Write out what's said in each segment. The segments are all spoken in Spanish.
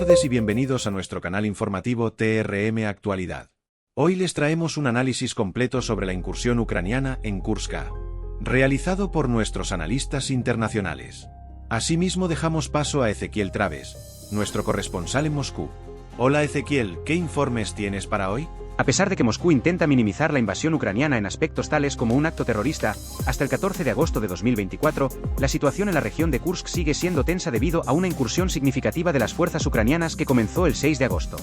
tardes y bienvenidos a nuestro canal informativo TRM Actualidad. Hoy les traemos un análisis completo sobre la incursión ucraniana en Kursk, realizado por nuestros analistas internacionales. Asimismo dejamos paso a Ezequiel Traves, nuestro corresponsal en Moscú. Hola Ezequiel, ¿qué informes tienes para hoy? A pesar de que Moscú intenta minimizar la invasión ucraniana en aspectos tales como un acto terrorista, hasta el 14 de agosto de 2024, la situación en la región de Kursk sigue siendo tensa debido a una incursión significativa de las fuerzas ucranianas que comenzó el 6 de agosto.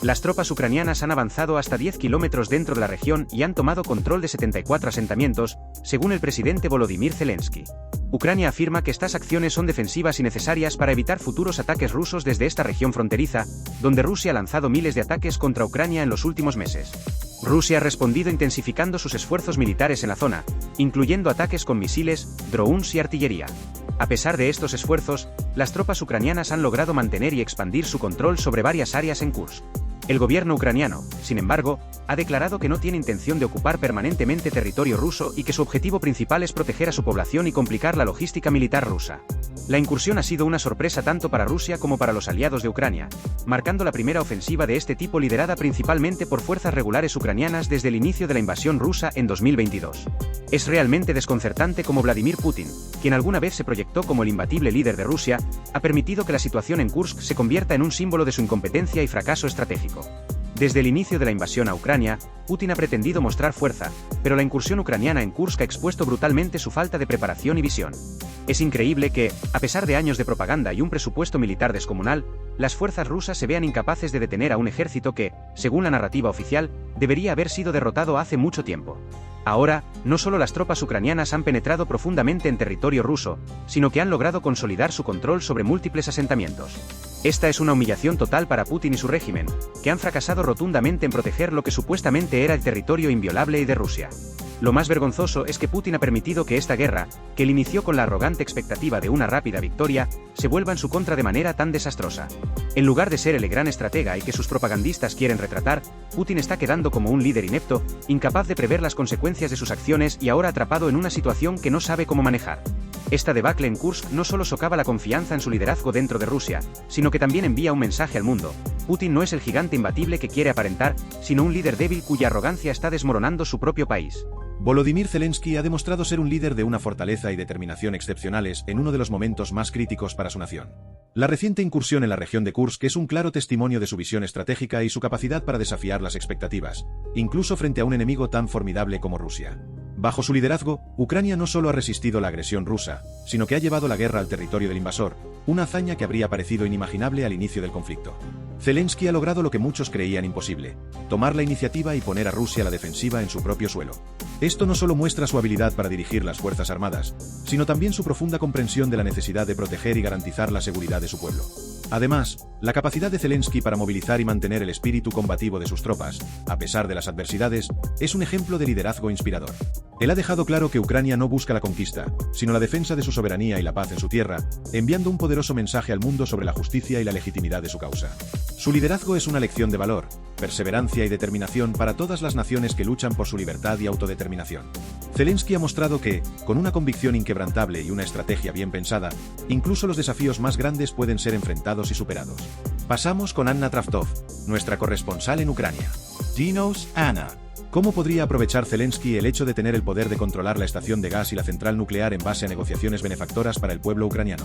Las tropas ucranianas han avanzado hasta 10 kilómetros dentro de la región y han tomado control de 74 asentamientos, según el presidente Volodymyr Zelensky. Ucrania afirma que estas acciones son defensivas y necesarias para evitar futuros ataques rusos desde esta región fronteriza, donde Rusia ha lanzado miles de ataques contra Ucrania en los últimos meses. Rusia ha respondido intensificando sus esfuerzos militares en la zona, incluyendo ataques con misiles, drones y artillería. A pesar de estos esfuerzos, las tropas ucranianas han logrado mantener y expandir su control sobre varias áreas en Kursk. El gobierno ucraniano, sin embargo, ha declarado que no tiene intención de ocupar permanentemente territorio ruso y que su objetivo principal es proteger a su población y complicar la logística militar rusa. La incursión ha sido una sorpresa tanto para Rusia como para los aliados de Ucrania, marcando la primera ofensiva de este tipo liderada principalmente por fuerzas regulares ucranianas desde el inicio de la invasión rusa en 2022. Es realmente desconcertante cómo Vladimir Putin, quien alguna vez se proyectó como el imbatible líder de Rusia, ha permitido que la situación en Kursk se convierta en un símbolo de su incompetencia y fracaso estratégico. Desde el inicio de la invasión a Ucrania, Putin ha pretendido mostrar fuerza, pero la incursión ucraniana en Kursk ha expuesto brutalmente su falta de preparación y visión. Es increíble que, a pesar de años de propaganda y un presupuesto militar descomunal, las fuerzas rusas se vean incapaces de detener a un ejército que, según la narrativa oficial, debería haber sido derrotado hace mucho tiempo. Ahora, no solo las tropas ucranianas han penetrado profundamente en territorio ruso, sino que han logrado consolidar su control sobre múltiples asentamientos. Esta es una humillación total para Putin y su régimen, que han fracasado rotundamente en proteger lo que supuestamente era el territorio inviolable y de Rusia. Lo más vergonzoso es que Putin ha permitido que esta guerra, que él inició con la arrogante expectativa de una rápida victoria, se vuelva en su contra de manera tan desastrosa. En lugar de ser el gran estratega y que sus propagandistas quieren retratar, Putin está quedando como un líder inepto, incapaz de prever las consecuencias de sus acciones y ahora atrapado en una situación que no sabe cómo manejar. Esta debacle en Kursk no solo socava la confianza en su liderazgo dentro de Rusia, sino que también envía un mensaje al mundo. Putin no es el gigante imbatible que quiere aparentar, sino un líder débil cuya arrogancia está desmoronando su propio país. Volodymyr Zelensky ha demostrado ser un líder de una fortaleza y determinación excepcionales en uno de los momentos más críticos para su nación. La reciente incursión en la región de Kursk es un claro testimonio de su visión estratégica y su capacidad para desafiar las expectativas, incluso frente a un enemigo tan formidable como Rusia. Bajo su liderazgo, Ucrania no solo ha resistido la agresión rusa, sino que ha llevado la guerra al territorio del invasor, una hazaña que habría parecido inimaginable al inicio del conflicto. Zelensky ha logrado lo que muchos creían imposible: tomar la iniciativa y poner a Rusia a la defensiva en su propio suelo. Esto no solo muestra su habilidad para dirigir las fuerzas armadas, sino también su profunda comprensión de la necesidad de proteger y garantizar la seguridad de su pueblo. Además, la capacidad de Zelensky para movilizar y mantener el espíritu combativo de sus tropas, a pesar de las adversidades, es un ejemplo de liderazgo inspirador. Él ha dejado claro que Ucrania no busca la conquista, sino la defensa de su soberanía y la paz en su tierra, enviando un poderoso mensaje al mundo sobre la justicia y la legitimidad de su causa. Su liderazgo es una lección de valor, perseverancia y determinación para todas las naciones que luchan por su libertad y autodeterminación. Zelensky ha mostrado que, con una convicción inquebrantable y una estrategia bien pensada, incluso los desafíos más grandes pueden ser enfrentados y superados. Pasamos con Anna Travtov, nuestra corresponsal en Ucrania. Dinos, Anna, ¿cómo podría aprovechar Zelensky el hecho de tener el poder de controlar la estación de gas y la central nuclear en base a negociaciones benefactoras para el pueblo ucraniano?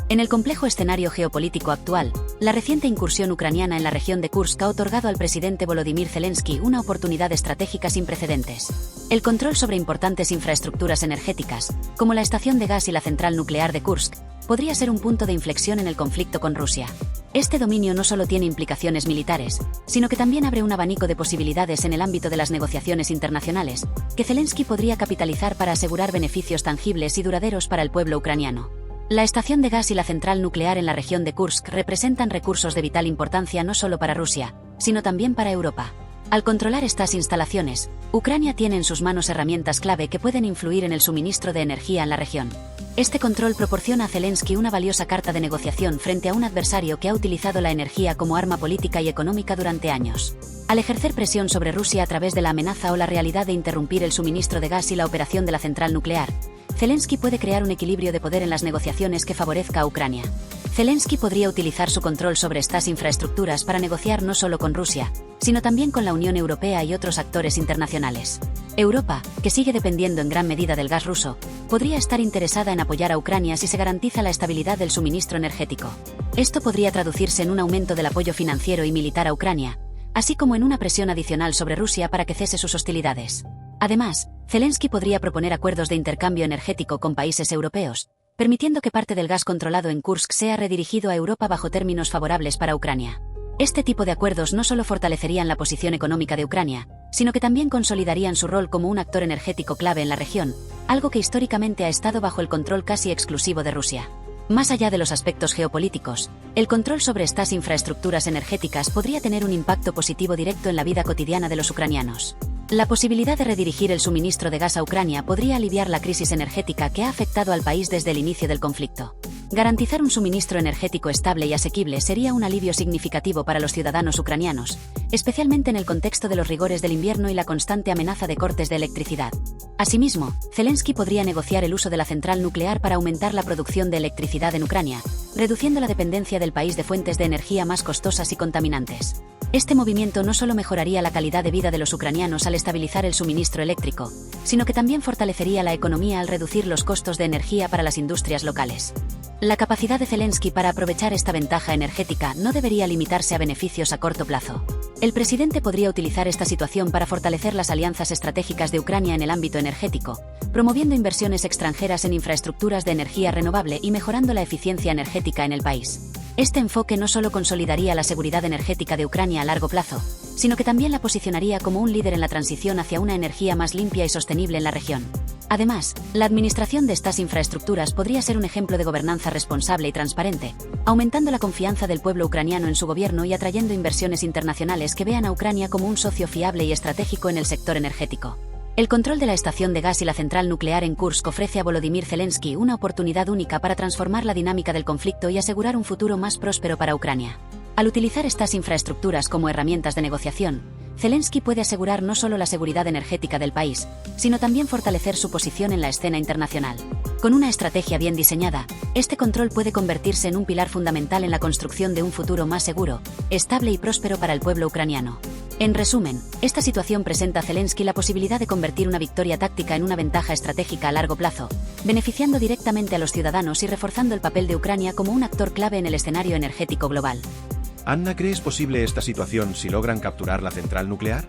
En el complejo escenario geopolítico actual, la reciente incursión ucraniana en la región de Kursk ha otorgado al presidente Volodymyr Zelensky una oportunidad estratégica sin precedentes. El control sobre importantes infraestructuras energéticas, como la estación de gas y la central nuclear de Kursk, podría ser un punto de inflexión en el conflicto con Rusia. Este dominio no solo tiene implicaciones militares, sino que también abre un abanico de posibilidades en el ámbito de las negociaciones internacionales, que Zelensky podría capitalizar para asegurar beneficios tangibles y duraderos para el pueblo ucraniano. La estación de gas y la central nuclear en la región de Kursk representan recursos de vital importancia no solo para Rusia, sino también para Europa. Al controlar estas instalaciones, Ucrania tiene en sus manos herramientas clave que pueden influir en el suministro de energía en la región. Este control proporciona a Zelensky una valiosa carta de negociación frente a un adversario que ha utilizado la energía como arma política y económica durante años. Al ejercer presión sobre Rusia a través de la amenaza o la realidad de interrumpir el suministro de gas y la operación de la central nuclear, Zelensky puede crear un equilibrio de poder en las negociaciones que favorezca a Ucrania. Zelensky podría utilizar su control sobre estas infraestructuras para negociar no solo con Rusia, sino también con la Unión Europea y otros actores internacionales. Europa, que sigue dependiendo en gran medida del gas ruso, podría estar interesada en apoyar a Ucrania si se garantiza la estabilidad del suministro energético. Esto podría traducirse en un aumento del apoyo financiero y militar a Ucrania, así como en una presión adicional sobre Rusia para que cese sus hostilidades. Además, Zelensky podría proponer acuerdos de intercambio energético con países europeos, permitiendo que parte del gas controlado en Kursk sea redirigido a Europa bajo términos favorables para Ucrania. Este tipo de acuerdos no solo fortalecerían la posición económica de Ucrania, sino que también consolidarían su rol como un actor energético clave en la región, algo que históricamente ha estado bajo el control casi exclusivo de Rusia. Más allá de los aspectos geopolíticos, el control sobre estas infraestructuras energéticas podría tener un impacto positivo directo en la vida cotidiana de los ucranianos. La posibilidad de redirigir el suministro de gas a Ucrania podría aliviar la crisis energética que ha afectado al país desde el inicio del conflicto. Garantizar un suministro energético estable y asequible sería un alivio significativo para los ciudadanos ucranianos, especialmente en el contexto de los rigores del invierno y la constante amenaza de cortes de electricidad. Asimismo, Zelensky podría negociar el uso de la central nuclear para aumentar la producción de electricidad en Ucrania, reduciendo la dependencia del país de fuentes de energía más costosas y contaminantes. Este movimiento no solo mejoraría la calidad de vida de los ucranianos al estabilizar el suministro eléctrico, sino que también fortalecería la economía al reducir los costos de energía para las industrias locales. La capacidad de Zelensky para aprovechar esta ventaja energética no debería limitarse a beneficios a corto plazo. El presidente podría utilizar esta situación para fortalecer las alianzas estratégicas de Ucrania en el ámbito energético, promoviendo inversiones extranjeras en infraestructuras de energía renovable y mejorando la eficiencia energética en el país. Este enfoque no solo consolidaría la seguridad energética de Ucrania a largo plazo, sino que también la posicionaría como un líder en la transición hacia una energía más limpia y sostenible en la región. Además, la administración de estas infraestructuras podría ser un ejemplo de gobernanza responsable y transparente, aumentando la confianza del pueblo ucraniano en su gobierno y atrayendo inversiones internacionales que vean a Ucrania como un socio fiable y estratégico en el sector energético. El control de la estación de gas y la central nuclear en Kursk ofrece a Volodymyr Zelensky una oportunidad única para transformar la dinámica del conflicto y asegurar un futuro más próspero para Ucrania. Al utilizar estas infraestructuras como herramientas de negociación, Zelensky puede asegurar no solo la seguridad energética del país, sino también fortalecer su posición en la escena internacional. Con una estrategia bien diseñada, este control puede convertirse en un pilar fundamental en la construcción de un futuro más seguro, estable y próspero para el pueblo ucraniano. En resumen, esta situación presenta a Zelensky la posibilidad de convertir una victoria táctica en una ventaja estratégica a largo plazo, beneficiando directamente a los ciudadanos y reforzando el papel de Ucrania como un actor clave en el escenario energético global. Anna, ¿crees posible esta situación si logran capturar la central nuclear?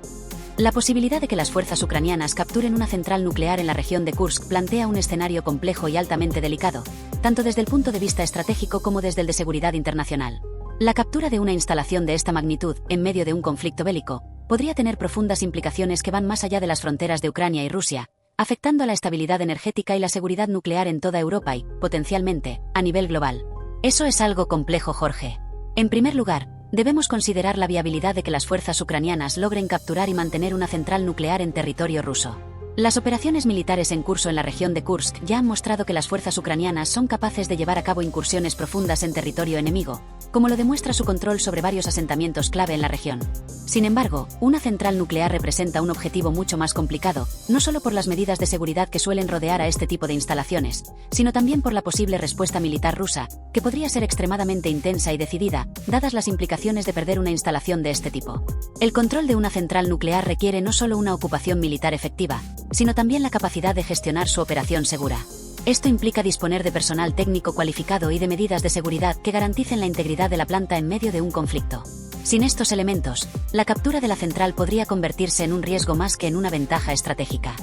La posibilidad de que las fuerzas ucranianas capturen una central nuclear en la región de Kursk plantea un escenario complejo y altamente delicado, tanto desde el punto de vista estratégico como desde el de seguridad internacional. La captura de una instalación de esta magnitud, en medio de un conflicto bélico, podría tener profundas implicaciones que van más allá de las fronteras de Ucrania y Rusia, afectando a la estabilidad energética y la seguridad nuclear en toda Europa y, potencialmente, a nivel global. Eso es algo complejo, Jorge. En primer lugar, debemos considerar la viabilidad de que las fuerzas ucranianas logren capturar y mantener una central nuclear en territorio ruso. Las operaciones militares en curso en la región de Kursk ya han mostrado que las fuerzas ucranianas son capaces de llevar a cabo incursiones profundas en territorio enemigo, como lo demuestra su control sobre varios asentamientos clave en la región. Sin embargo, una central nuclear representa un objetivo mucho más complicado, no solo por las medidas de seguridad que suelen rodear a este tipo de instalaciones, sino también por la posible respuesta militar rusa, que podría ser extremadamente intensa y decidida, dadas las implicaciones de perder una instalación de este tipo. El control de una central nuclear requiere no solo una ocupación militar efectiva, sino también la capacidad de gestionar su operación segura. Esto implica disponer de personal técnico cualificado y de medidas de seguridad que garanticen la integridad de la planta en medio de un conflicto. Sin estos elementos, la captura de la central podría convertirse en un riesgo más que en una ventaja estratégica.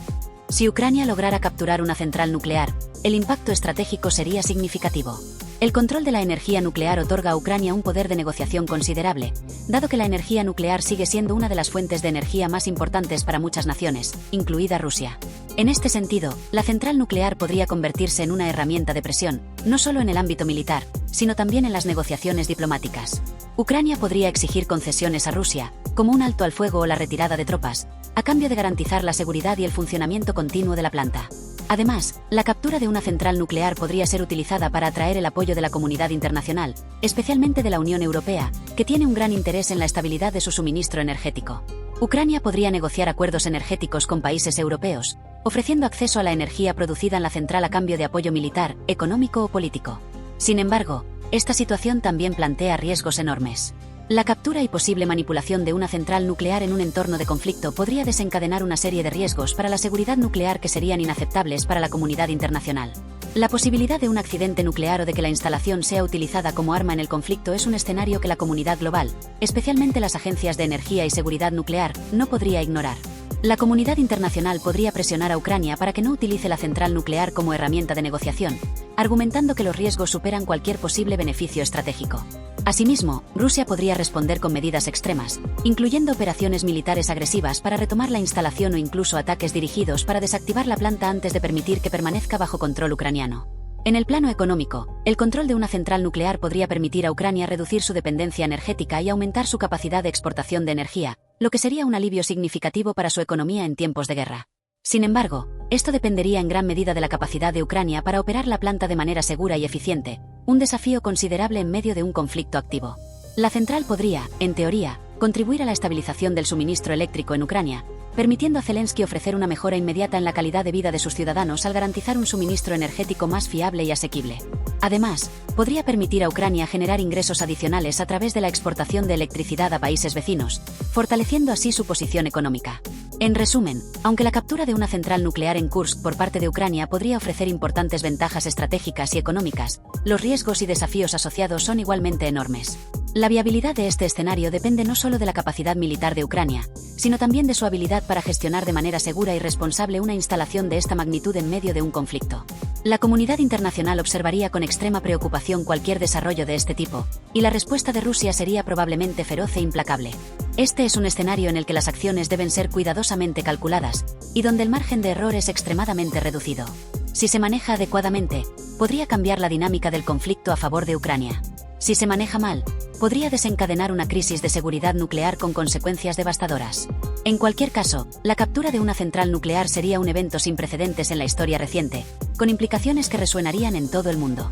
Si Ucrania lograra capturar una central nuclear, el impacto estratégico sería significativo. El control de la energía nuclear otorga a Ucrania un poder de negociación considerable, dado que la energía nuclear sigue siendo una de las fuentes de energía más importantes para muchas naciones, incluida Rusia. En este sentido, la central nuclear podría convertirse en una herramienta de presión, no solo en el ámbito militar, sino también en las negociaciones diplomáticas. Ucrania podría exigir concesiones a Rusia, como un alto al fuego o la retirada de tropas, a cambio de garantizar la seguridad y el funcionamiento continuo de la planta. Además, la captura de una central nuclear podría ser utilizada para atraer el apoyo de la comunidad internacional, especialmente de la Unión Europea, que tiene un gran interés en la estabilidad de su suministro energético. Ucrania podría negociar acuerdos energéticos con países europeos, ofreciendo acceso a la energía producida en la central a cambio de apoyo militar, económico o político. Sin embargo, Esta situación también plantea riesgos enormes. La captura y posible manipulación de una central nuclear en un entorno de conflicto podría desencadenar una serie de riesgos para la seguridad nuclear que serían inaceptables para la comunidad internacional. La posibilidad de un accidente nuclear o de que la instalación sea utilizada como arma en el conflicto es un escenario que la comunidad global, especialmente las agencias de energía y seguridad nuclear, no podría ignorar. La comunidad internacional podría presionar a Ucrania para que no utilice la central nuclear como herramienta de negociación, argumentando que los riesgos superan cualquier posible beneficio estratégico. Asimismo, Rusia podría responder con medidas extremas, incluyendo operaciones militares agresivas para retomar la instalación o incluso ataques dirigidos para desactivar la planta antes de permitir que permanezca bajo control ucraniano. En el plano económico, el control de una central nuclear podría permitir a Ucrania reducir su dependencia energética y aumentar su capacidad de exportación de energía, lo que sería un alivio significativo para su economía en tiempos de guerra. Sin embargo, esto dependería en gran medida de la capacidad de Ucrania para operar la planta de manera segura y eficiente, un desafío considerable en medio de un conflicto activo. La central podría, en teoría, contribuir a la estabilización del suministro eléctrico en Ucrania, permitiendo a Zelensky ofrecer una mejora inmediata en la calidad de vida de sus ciudadanos al garantizar un suministro energético más fiable y asequible. Además, podría permitir a Ucrania generar ingresos adicionales a través de la exportación de electricidad a países vecinos, fortaleciendo así su posición económica. En resumen, aunque la captura de una central nuclear en Kursk por parte de Ucrania podría ofrecer importantes ventajas estratégicas y económicas, los riesgos y desafíos asociados son igualmente enormes. La viabilidad de este escenario depende no solo de la capacidad militar de Ucrania, sino también de su habilidad para gestionar de manera segura y responsable una instalación de esta magnitud en medio de un conflicto. La comunidad internacional observaría con extrema preocupación cualquier desarrollo de este tipo, y la respuesta de Rusia sería probablemente feroz e implacable. Este es un escenario en el que las acciones deben ser cuidadosamente calculadas, y donde el margen de error es extremadamente reducido. Si se maneja adecuadamente, podría cambiar la dinámica del conflicto a favor de Ucrania. Si se maneja mal, podría desencadenar una crisis de seguridad nuclear con consecuencias devastadoras. En cualquier caso, la captura de una central nuclear sería un evento sin precedentes en la historia reciente, con implicaciones que resuenarían en todo el mundo.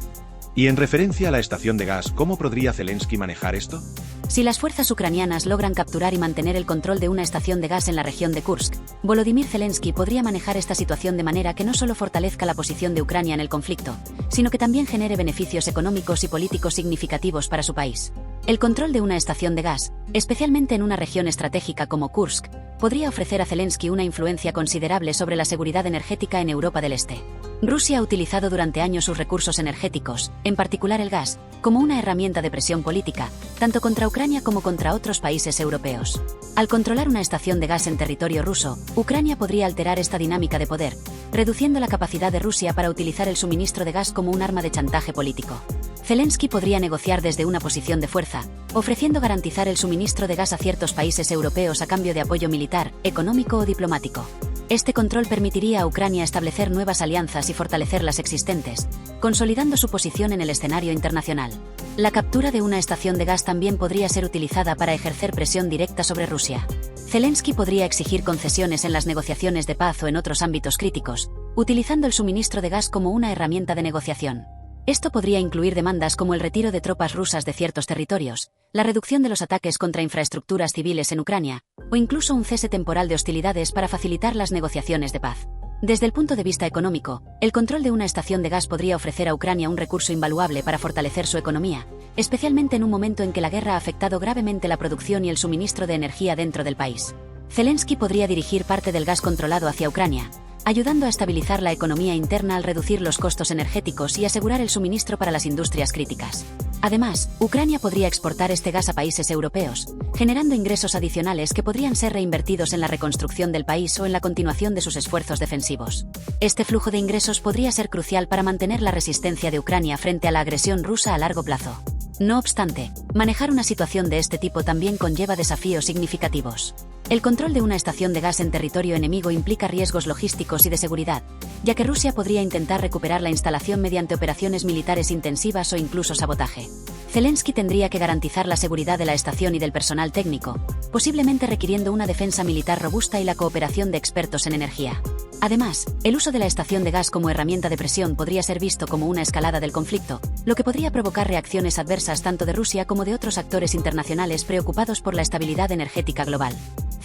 Y en referencia a la estación de gas, ¿cómo podría Zelensky manejar esto? Si las fuerzas ucranianas logran capturar y mantener el control de una estación de gas en la región de Kursk, Volodymyr Zelensky podría manejar esta situación de manera que no solo fortalezca la posición de Ucrania en el conflicto, sino que también genere beneficios económicos y políticos significativos para su país. El control de una estación de gas, especialmente en una región estratégica como Kursk, podría ofrecer a Zelensky una influencia considerable sobre la seguridad energética en Europa del Este. Rusia ha utilizado durante años sus recursos energéticos, en particular el gas, como una herramienta de presión política, tanto contra Ucrania como contra otros países europeos. Al controlar una estación de gas en territorio ruso, Ucrania podría alterar esta dinámica de poder, reduciendo la capacidad de Rusia para utilizar el suministro de gas como un arma de chantaje político. Zelensky podría negociar desde una posición de fuerza, ofreciendo garantizar el suministro de gas a ciertos países europeos a cambio de apoyo militar, económico o diplomático. Este control permitiría a Ucrania establecer nuevas alianzas y fortalecer las existentes, consolidando su posición en el escenario internacional. La captura de una estación de gas también podría ser utilizada para ejercer presión directa sobre Rusia. Zelensky podría exigir concesiones en las negociaciones de paz o en otros ámbitos críticos, utilizando el suministro de gas como una herramienta de negociación. Esto podría incluir demandas como el retiro de tropas rusas de ciertos territorios, la reducción de los ataques contra infraestructuras civiles en Ucrania, o incluso un cese temporal de hostilidades para facilitar las negociaciones de paz. Desde el punto de vista económico, el control de una estación de gas podría ofrecer a Ucrania un recurso invaluable para fortalecer su economía, especialmente en un momento en que la guerra ha afectado gravemente la producción y el suministro de energía dentro del país. Zelensky podría dirigir parte del gas controlado hacia Ucrania, ayudando a estabilizar la economía interna al reducir los costos energéticos y asegurar el suministro para las industrias críticas. Además, Ucrania podría exportar este gas a países europeos, generando ingresos adicionales que podrían ser reinvertidos en la reconstrucción del país o en la continuación de sus esfuerzos defensivos. Este flujo de ingresos podría ser crucial para mantener la resistencia de Ucrania frente a la agresión rusa a largo plazo. No obstante, manejar una situación de este tipo también conlleva desafíos significativos. El control de una estación de gas en territorio enemigo implica riesgos logísticos y de seguridad, ya que Rusia podría intentar recuperar la instalación mediante operaciones militares intensivas o incluso sabotaje. Zelensky tendría que garantizar la seguridad de la estación y del personal técnico, posiblemente requiriendo una defensa militar robusta y la cooperación de expertos en energía. Además, el uso de la estación de gas como herramienta de presión podría ser visto como una escalada del conflicto, lo que podría provocar reacciones adversas tanto de Rusia como de otros actores internacionales preocupados por la estabilidad energética global.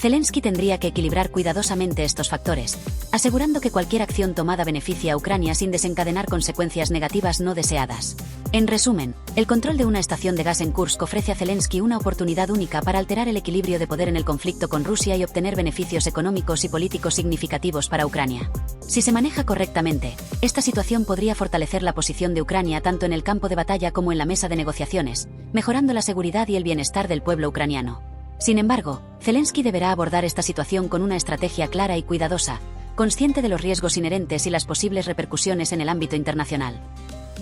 Zelensky tendría que equilibrar cuidadosamente estos factores, asegurando que cualquier acción tomada beneficia a Ucrania sin desencadenar consecuencias negativas no deseadas. En resumen, el control de una estación de gas en Kursk ofrece a Zelensky una oportunidad única para alterar el equilibrio de poder en el conflicto con Rusia y obtener beneficios económicos y políticos significativos para Ucrania. Si se maneja correctamente, esta situación podría fortalecer la posición de Ucrania tanto en el campo de batalla como en la mesa de negociaciones, mejorando la seguridad y el bienestar del pueblo ucraniano. Sin embargo, Zelensky deberá abordar esta situación con una estrategia clara y cuidadosa, consciente de los riesgos inherentes y las posibles repercusiones en el ámbito internacional.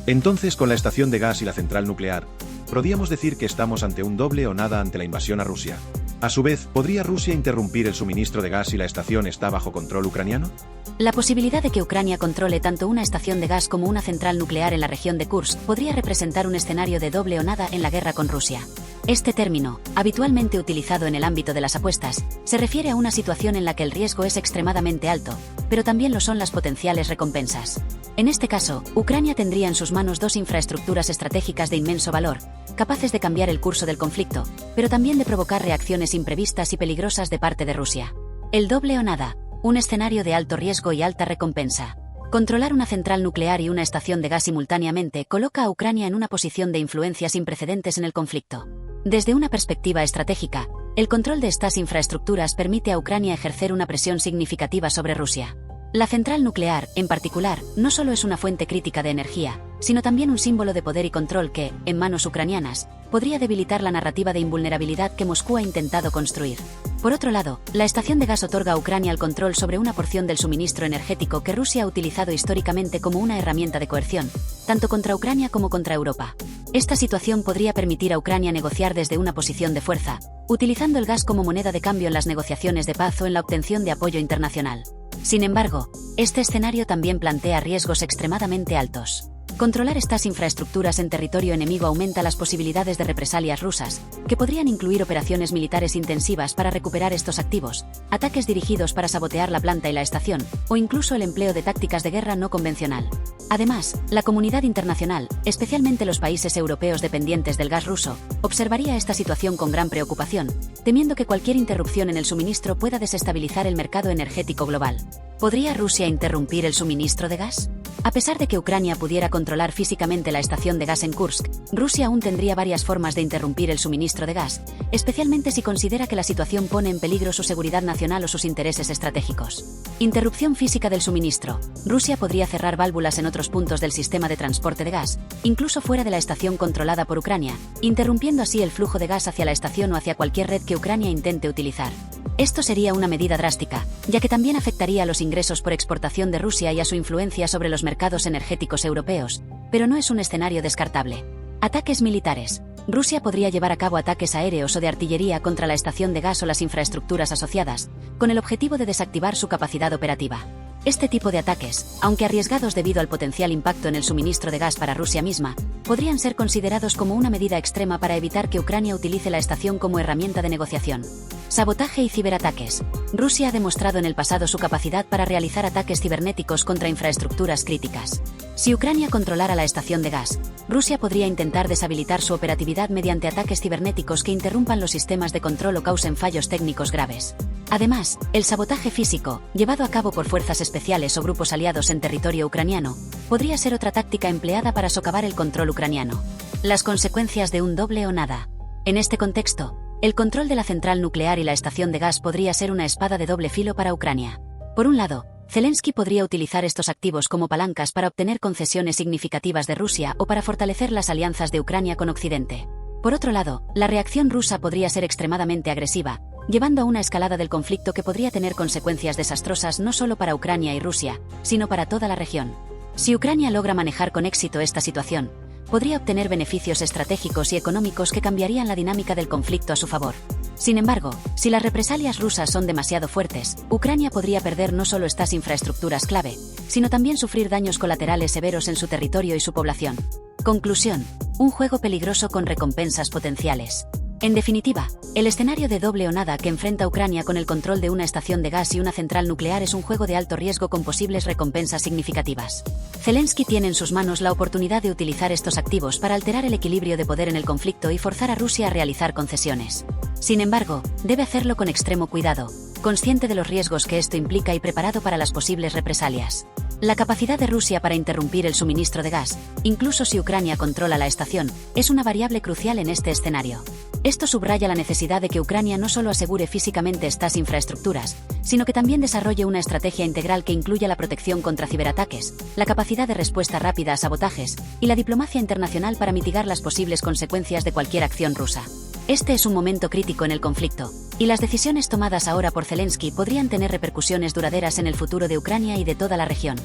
Entonces, con la estación de gas y la central nuclear, podríamos decir que estamos ante un doble o nada ante la invasión a Rusia. A su vez, ¿podría Rusia interrumpir el suministro de gas si la estación está bajo control ucraniano? La posibilidad de que Ucrania controle tanto una estación de gas como una central nuclear en la región de Kursk podría representar un escenario de doble o nada en la guerra con Rusia. Este término, habitualmente utilizado en el ámbito de las apuestas, se refiere a una situación en la que el riesgo es extremadamente alto, pero también lo son las potenciales recompensas. En este caso, Ucrania tendría en sus manos dos infraestructuras estratégicas de inmenso valor, capaces de cambiar el curso del conflicto, pero también de provocar reacciones imprevistas y peligrosas de parte de Rusia. El doble o nada, un escenario de alto riesgo y alta recompensa. Controlar una central nuclear y una estación de gas simultáneamente coloca a Ucrania en una posición de influencia sin precedentes en el conflicto. Desde una perspectiva estratégica, el control de estas infraestructuras permite a Ucrania ejercer una presión significativa sobre Rusia. La central nuclear, en particular, no solo es una fuente crítica de energía, sino también un símbolo de poder y control que, en manos ucranianas, podría debilitar la narrativa de invulnerabilidad que Moscú ha intentado construir. Por otro lado, la estación de gas otorga a Ucrania el control sobre una porción del suministro energético que Rusia ha utilizado históricamente como una herramienta de coerción, tanto contra Ucrania como contra Europa. Esta situación podría permitir a Ucrania negociar desde una posición de fuerza, utilizando el gas como moneda de cambio en las negociaciones de paz o en la obtención de apoyo internacional. Sin embargo, este escenario también plantea riesgos extremadamente altos. Controlar estas infraestructuras en territorio enemigo aumenta las posibilidades de represalias rusas, que podrían incluir operaciones militares intensivas para recuperar estos activos, ataques dirigidos para sabotear la planta y la estación, o incluso el empleo de tácticas de guerra no convencional. Además, la comunidad internacional, especialmente los países europeos dependientes del gas ruso, observaría esta situación con gran preocupación, temiendo que cualquier interrupción en el suministro pueda desestabilizar el mercado energético global. ¿Podría Rusia interrumpir el suministro de gas? A pesar de que Ucrania pudiera controlar físicamente la estación de gas en Kursk, Rusia aún tendría varias formas de interrumpir el suministro de gas, especialmente si considera que la situación pone en peligro su seguridad nacional o sus intereses estratégicos. Interrupción física del suministro. Rusia podría cerrar válvulas en otros puntos del sistema de transporte de gas, incluso fuera de la estación controlada por Ucrania, interrumpiendo así el flujo de gas hacia la estación o hacia cualquier red que Ucrania intente utilizar. Esto sería una medida drástica, ya que también afectaría a los ingresos por exportación de Rusia y a su influencia sobre los mercados energéticos europeos, pero no es un escenario descartable. Ataques militares. Rusia podría llevar a cabo ataques aéreos o de artillería contra la estación de gas o las infraestructuras asociadas, con el objetivo de desactivar su capacidad operativa. Este tipo de ataques, aunque arriesgados debido al potencial impacto en el suministro de gas para Rusia misma, podrían ser considerados como una medida extrema para evitar que Ucrania utilice la estación como herramienta de negociación. Sabotaje y ciberataques. Rusia ha demostrado en el pasado su capacidad para realizar ataques cibernéticos contra infraestructuras críticas. Si Ucrania controlara la estación de gas, Rusia podría intentar deshabilitar su operatividad mediante ataques cibernéticos que interrumpan los sistemas de control o causen fallos técnicos graves. Además, el sabotaje físico, llevado a cabo por fuerzas especiales o grupos aliados en territorio ucraniano, podría ser otra táctica empleada para socavar el control ucraniano. Las consecuencias de un doble o nada. En este contexto, el control de la central nuclear y la estación de gas podría ser una espada de doble filo para Ucrania. Por un lado, Zelensky podría utilizar estos activos como palancas para obtener concesiones significativas de Rusia o para fortalecer las alianzas de Ucrania con Occidente. Por otro lado, la reacción rusa podría ser extremadamente agresiva, llevando a una escalada del conflicto que podría tener consecuencias desastrosas no solo para Ucrania y Rusia, sino para toda la región. Si Ucrania logra manejar con éxito esta situación, podría obtener beneficios estratégicos y económicos que cambiarían la dinámica del conflicto a su favor. Sin embargo, si las represalias rusas son demasiado fuertes, Ucrania podría perder no solo estas infraestructuras clave, sino también sufrir daños colaterales severos en su territorio y su población. Conclusión: un juego peligroso con recompensas potenciales. En definitiva, el escenario de doble o nada que enfrenta Ucrania con el control de una estación de gas y una central nuclear es un juego de alto riesgo con posibles recompensas significativas. Zelensky tiene en sus manos la oportunidad de utilizar estos activos para alterar el equilibrio de poder en el conflicto y forzar a Rusia a realizar concesiones. Sin embargo, debe hacerlo con extremo cuidado, consciente de los riesgos que esto implica y preparado para las posibles represalias. La capacidad de Rusia para interrumpir el suministro de gas, incluso si Ucrania controla la estación, es una variable crucial en este escenario. Esto subraya la necesidad de que Ucrania no solo asegure físicamente estas infraestructuras, sino que también desarrolle una estrategia integral que incluya la protección contra ciberataques, la capacidad de respuesta rápida a sabotajes y la diplomacia internacional para mitigar las posibles consecuencias de cualquier acción rusa. Este es un momento crítico en el conflicto, y las decisiones tomadas ahora por Zelensky podrían tener repercusiones duraderas en el futuro de Ucrania y de toda la región.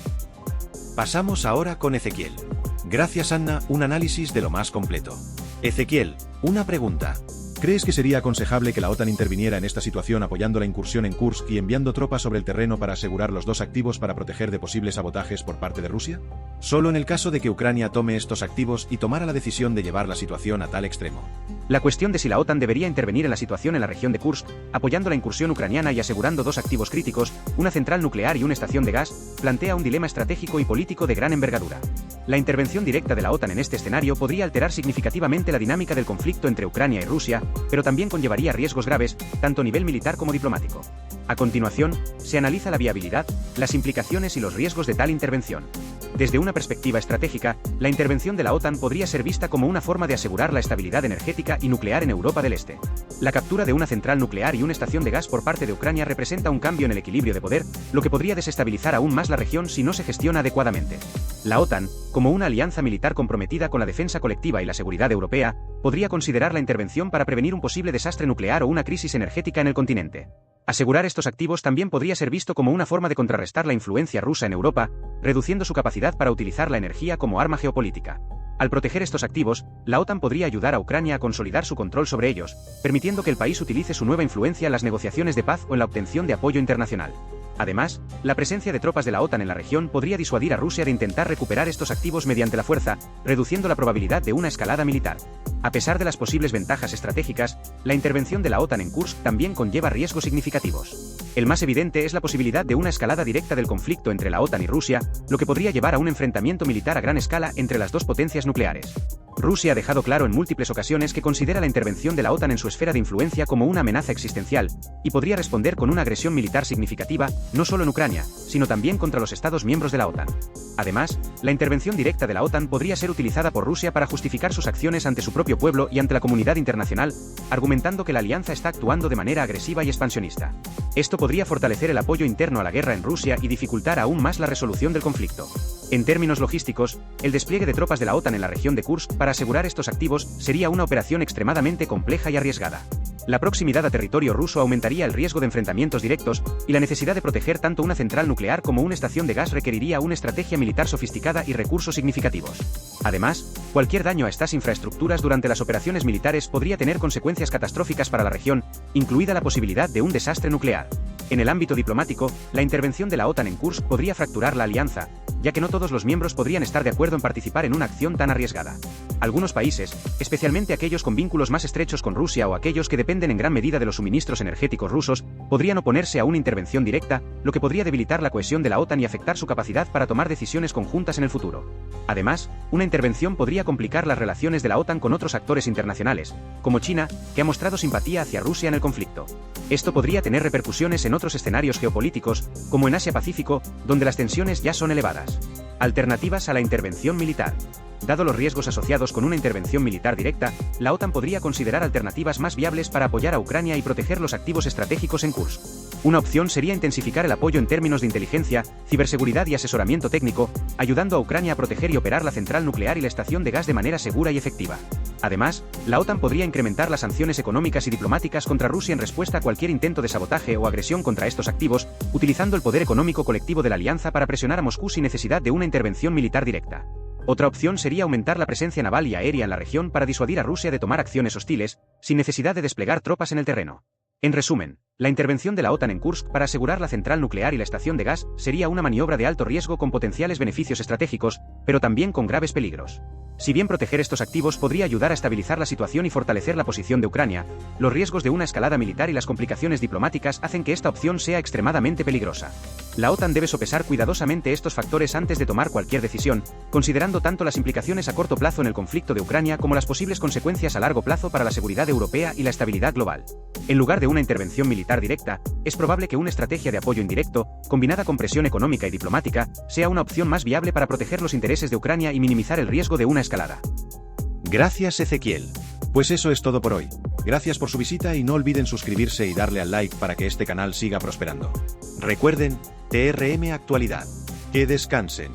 Pasamos ahora con Ezequiel. Gracias, Anna, un análisis de lo más completo. Ezequiel, una pregunta. ¿Crees que sería aconsejable que la OTAN interviniera en esta situación apoyando la incursión en Kursk y enviando tropas sobre el terreno para asegurar los dos activos para proteger de posibles sabotajes por parte de Rusia? Solo en el caso de que Ucrania tome estos activos y tomara la decisión de llevar la situación a tal extremo. La cuestión de si la OTAN debería intervenir en la situación en la región de Kursk, apoyando la incursión ucraniana y asegurando dos activos críticos, una central nuclear y una estación de gas, plantea un dilema estratégico y político de gran envergadura. La intervención directa de la OTAN en este escenario podría alterar significativamente la dinámica del conflicto entre Ucrania y Rusia, pero también conllevaría riesgos graves, tanto a nivel militar como diplomático. A continuación, se analiza la viabilidad, las implicaciones y los riesgos de tal intervención. Desde una perspectiva estratégica, la intervención de la OTAN podría ser vista como una forma de asegurar la estabilidad energética y nuclear en Europa del Este. La captura de una central nuclear y una estación de gas por parte de Ucrania representa un cambio en el equilibrio de poder, lo que podría desestabilizar aún más la región si no se gestiona adecuadamente. La OTAN, como una alianza militar comprometida con la defensa colectiva y la seguridad europea, podría considerar la intervención para prevenir un posible desastre nuclear o una crisis energética en el continente. Asegurar estos activos también podría ser visto como una forma de contrarrestar la influencia rusa en Europa, reduciendo su capacidad para utilizar la energía como arma geopolítica. Al proteger estos activos, la OTAN podría ayudar a Ucrania a consolidar su control sobre ellos, permitiendo que el país utilice su nueva influencia en las negociaciones de paz o en la obtención de apoyo internacional. Además, la presencia de tropas de la OTAN en la región podría disuadir a Rusia de intentar recuperar estos activos mediante la fuerza, reduciendo la probabilidad de una escalada militar. A pesar de las posibles ventajas estratégicas, la intervención de la OTAN en Kursk también conlleva riesgos significativos. El más evidente es la posibilidad de una escalada directa del conflicto entre la OTAN y Rusia, lo que podría llevar a un enfrentamiento militar a gran escala entre las dos potencias nucleares. Rusia ha dejado claro en múltiples ocasiones que considera la intervención de la OTAN en su esfera de influencia como una amenaza existencial, y podría responder con una agresión militar significativa, no solo en Ucrania, sino también contra los Estados miembros de la OTAN. Además, la intervención directa de la OTAN podría ser utilizada por Rusia para justificar sus acciones ante su propio pueblo y ante la comunidad internacional, argumentando que la alianza está actuando de manera agresiva y expansionista. Esto podría fortalecer el apoyo interno a la guerra en Rusia y dificultar aún más la resolución del conflicto. En términos logísticos, el despliegue de tropas de la OTAN en la región de Kursk para asegurar estos activos sería una operación extremadamente compleja y arriesgada. La proximidad a territorio ruso aumentaría el riesgo de enfrentamientos directos, y la necesidad de proteger tanto una central nuclear como una estación de gas requeriría una estrategia militar sofisticada y recursos significativos. Además, cualquier daño a estas infraestructuras durante las operaciones militares podría tener consecuencias catastróficas para la región, incluida la posibilidad de un desastre nuclear. En el ámbito diplomático, la intervención de la OTAN en Kursk podría fracturar la alianza, ya que no todos los miembros podrían estar de acuerdo en participar en una acción tan arriesgada. Algunos países, especialmente aquellos con vínculos más estrechos con Rusia o aquellos que dependen en gran medida de los suministros energéticos rusos, podrían oponerse a una intervención directa, lo que podría debilitar la cohesión de la OTAN y afectar su capacidad para tomar decisiones conjuntas en el futuro. Además, una intervención podría complicar las relaciones de la OTAN con otros actores internacionales, como China, que ha mostrado simpatía hacia Rusia en el conflicto. Esto podría tener repercusiones en otros escenarios geopolíticos, como en Asia-Pacífico, donde las tensiones ya son elevadas. Alternativas a la intervención militar. Dado los riesgos asociados con una intervención militar directa, la OTAN podría considerar alternativas más viables para apoyar a Ucrania y proteger los activos estratégicos en Kursk. Una opción sería intensificar el apoyo en términos de inteligencia, ciberseguridad y asesoramiento técnico, ayudando a Ucrania a proteger y operar la central nuclear y la estación de gas de manera segura y efectiva. Además, la OTAN podría incrementar las sanciones económicas y diplomáticas contra Rusia en respuesta a cualquier intento de sabotaje o agresión contra estos activos, utilizando el poder económico colectivo de la alianza para presionar a Moscú sin necesidad de una intervención militar directa. Otra opción sería aumentar la presencia naval y aérea en la región para disuadir a Rusia de tomar acciones hostiles, sin necesidad de desplegar tropas en el terreno. En resumen, La intervención de la OTAN en Kursk para asegurar la central nuclear y la estación de gas sería una maniobra de alto riesgo con potenciales beneficios estratégicos, pero también con graves peligros. Si bien proteger estos activos podría ayudar a estabilizar la situación y fortalecer la posición de Ucrania, los riesgos de una escalada militar y las complicaciones diplomáticas hacen que esta opción sea extremadamente peligrosa. La OTAN debe sopesar cuidadosamente estos factores antes de tomar cualquier decisión, considerando tanto las implicaciones a corto plazo en el conflicto de Ucrania como las posibles consecuencias a largo plazo para la seguridad europea y la estabilidad global. En lugar de una intervención militar directa, es probable que una estrategia de apoyo indirecto, combinada con presión económica y diplomática, sea una opción más viable para proteger los intereses de Ucrania y minimizar el riesgo de una escalada. Gracias, Ezequiel. Pues eso es todo por hoy. Gracias por su visita y no olviden suscribirse y darle al like para que este canal siga prosperando. Recuerden, TRM Actualidad. Que descansen.